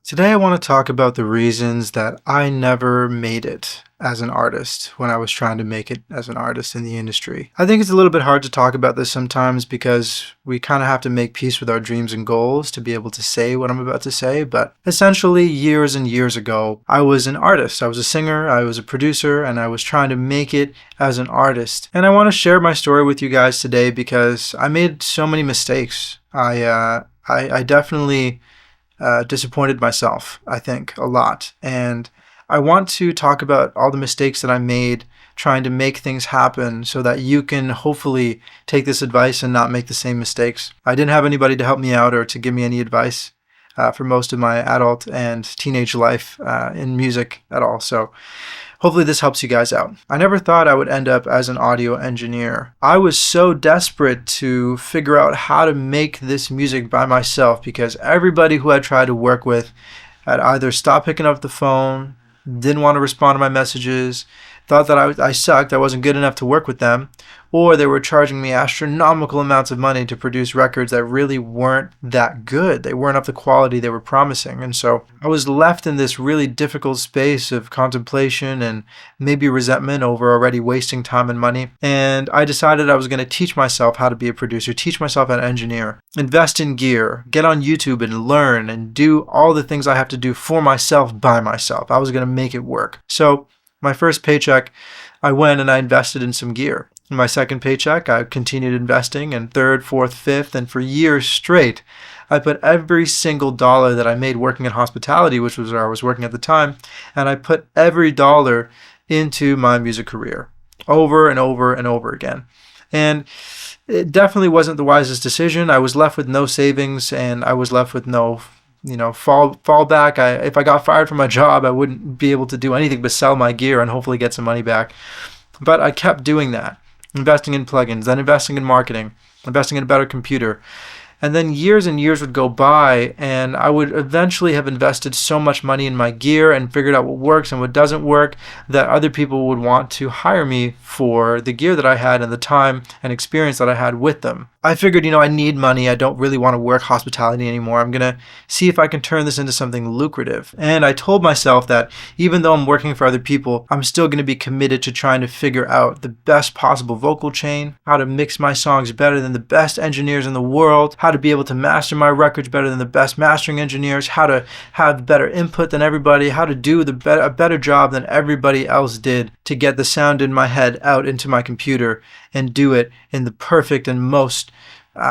Today, I want to talk about the reasons that I never made it as an artist when I was trying to make it as an artist in the industry. I think it's a little bit hard to talk about this sometimes because we kind of have to make peace with our dreams and goals to be able to say what I'm about to say. But essentially, years and years ago, I was an artist. I was a singer, I was a producer, and I was trying to make it as an artist. And I want to share my story with you guys today because I made so many mistakes. I definitely disappointed myself, I think, a lot. And I want to talk about all the mistakes that I made trying to make things happen so that you can hopefully take this advice and not make the same mistakes. I didn't have anybody to help me out or to give me any advice for most of my adult and teenage life in music at all. So hopefully this helps you guys out. I never thought I would end up as an audio engineer. I was so desperate to figure out how to make this music by myself because everybody who I tried to work with had either stopped picking up the phone, didn't want to respond to my messages, thought that I sucked, I wasn't good enough to work with them, or they were charging me astronomical amounts of money to produce records that really weren't that good. They weren't of the quality they were promising. And so I was left in this really difficult space of contemplation and maybe resentment over already wasting time and money. And I decided I was going to teach myself how to be a producer, teach myself how to engineer, invest in gear, get on YouTube and learn and do all the things I have to do for myself by myself. I was going to make it work. So my first paycheck, I went and I invested in some gear. In my second paycheck, I continued investing, and third, fourth, fifth, and for years straight, I put every single dollar that I made working in hospitality, which was where I was working at the time, and I put every dollar into my music career over and over and over again. And it definitely wasn't the wisest decision. I was left with no savings, and I was left with no fallback. If I got fired from my job, I wouldn't be able to do anything but sell my gear and hopefully get some money back. But I kept doing that, investing in plugins, then investing in marketing, investing in a better computer. And then years and years would go by, and I would eventually have invested so much money in my gear and figured out what works and what doesn't work that other people would want to hire me for the gear that I had and the time and experience that I had with them. I figured, I need money. I don't really want to work hospitality anymore. I'm going to see if I can turn this into something lucrative. And I told myself that even though I'm working for other people, I'm still going to be committed to trying to figure out the best possible vocal chain, how to mix my songs better than the best engineers in the world, how to be able to master my records better than the best mastering engineers, how to have better input than everybody, how to do a better job than everybody else did to get the sound in my head out into my computer and do it in the perfect and most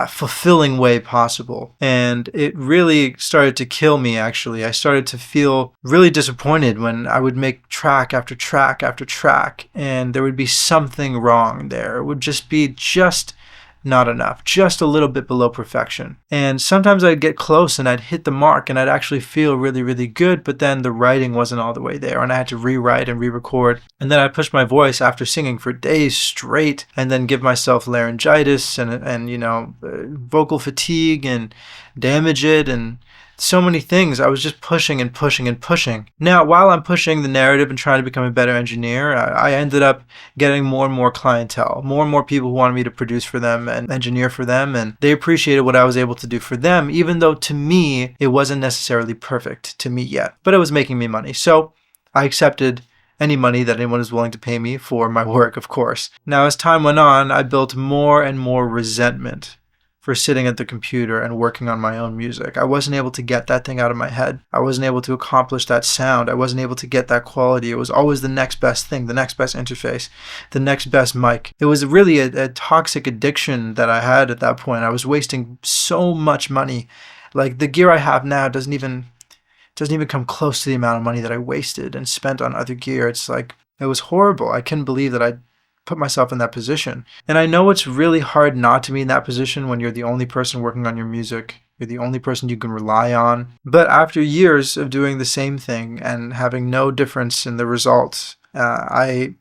fulfilling way possible. And it really started to kill me, actually. I started to feel really disappointed when I would make track after track after track, and there would be something wrong there. It would just be not enough, just a little bit below perfection. And sometimes I'd get close and I'd hit the mark and I'd actually feel really, really good, but then the writing wasn't all the way there and I had to rewrite and re-record. And then I'd push my voice after singing for days straight and then give myself laryngitis and vocal fatigue and damage it and so many things. I was just pushing and pushing and pushing. Now, while I'm pushing the narrative and trying to become a better engineer, I ended up getting more and more clientele, more and more people who wanted me to produce for them and engineer for them, and they appreciated what I was able to do for them, even though to me, it wasn't necessarily perfect to me yet, but it was making me money. So I accepted any money that anyone was willing to pay me for my work, of course. Now, as time went on, I built more and more resentment for sitting at the computer and working on my own music. I wasn't able to get that thing out of my head. I wasn't able to accomplish that sound. I wasn't able to get that quality. It was always the next best thing, the next best interface, the next best mic. It was really a toxic addiction that I had at that point. I was wasting so much money. Like the gear I have now doesn't even come close to the amount of money that I wasted and spent on other gear. It's like, it was horrible. I couldn't believe that I put myself in that position. And I know it's really hard not to be in that position when you're the only person working on your music. You're the only person you can rely on. But after years of doing the same thing and having no difference in the results, I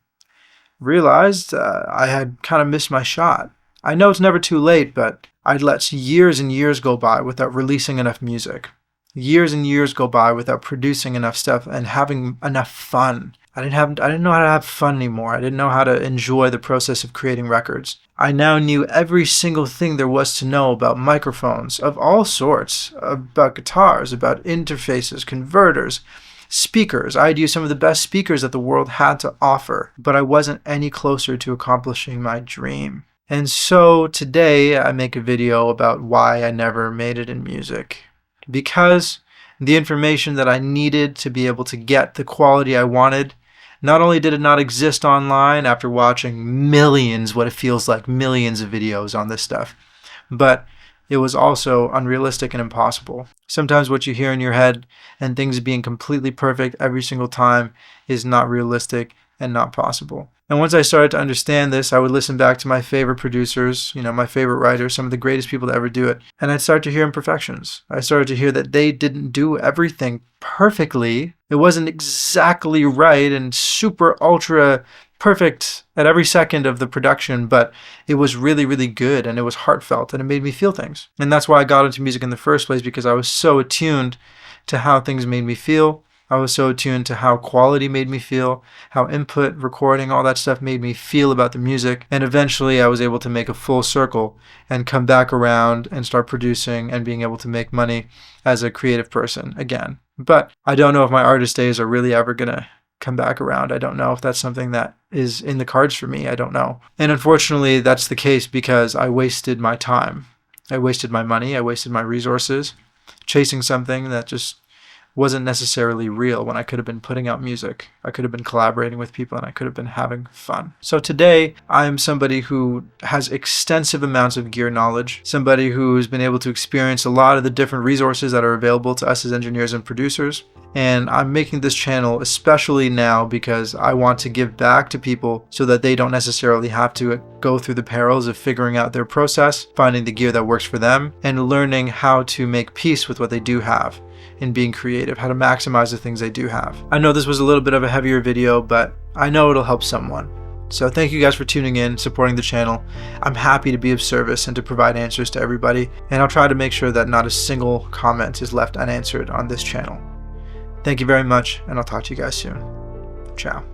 realized I had kind of missed my shot. I know it's never too late, but I'd let years and years go by without releasing enough music. Years and years go by without producing enough stuff and having enough fun. I didn't know how to have fun anymore. I didn't know how to enjoy the process of creating records. I now knew every single thing there was to know about microphones of all sorts, about guitars, about interfaces, converters, speakers. I had used some of the best speakers that the world had to offer, but I wasn't any closer to accomplishing my dream. And so today I make a video about why I never made it in music. Because the information that I needed to be able to get the quality I wanted, not only did it not exist online after watching millions, what it feels like millions of videos on this stuff, but it was also unrealistic and impossible. Sometimes what you hear in your head and things being completely perfect every single time is not realistic and not possible. And once I started to understand this, I would listen back to my favorite producers, my favorite writers, some of the greatest people to ever do it, and I'd start to hear imperfections. I started to hear that they didn't do everything perfectly. It wasn't exactly right and super ultra perfect at every second of the production, but it was really, really good, and it was heartfelt, and it made me feel things. And that's why I got into music in the first place, because I was so attuned to how things made me feel. I was so attuned to how quality made me feel, how input, recording, all that stuff made me feel about the music. And eventually I was able to make a full circle and come back around and start producing and being able to make money as a creative person again. But I don't know if my artist days are really ever going to come back around. I don't know if that's something that is in the cards for me. I don't know. And unfortunately, that's the case because I wasted my time. I wasted my money. I wasted my resources chasing something that just wasn't necessarily real when I could have been putting out music. I could have been collaborating with people, and I could have been having fun. So today, I'm somebody who has extensive amounts of gear knowledge, somebody who's been able to experience a lot of the different resources that are available to us as engineers and producers. And I'm making this channel especially now because I want to give back to people so that they don't necessarily have to go through the perils of figuring out their process, finding the gear that works for them, and learning how to make peace with what they do have in being creative, how to maximize the things they do have. I know this was a little bit of a heavier video, but I know it'll help someone. So thank you guys for tuning in, supporting the channel. I'm happy to be of service and to provide answers to everybody, and I'll try to make sure that not a single comment is left unanswered on this channel. Thank you very much, and I'll talk to you guys soon. Ciao.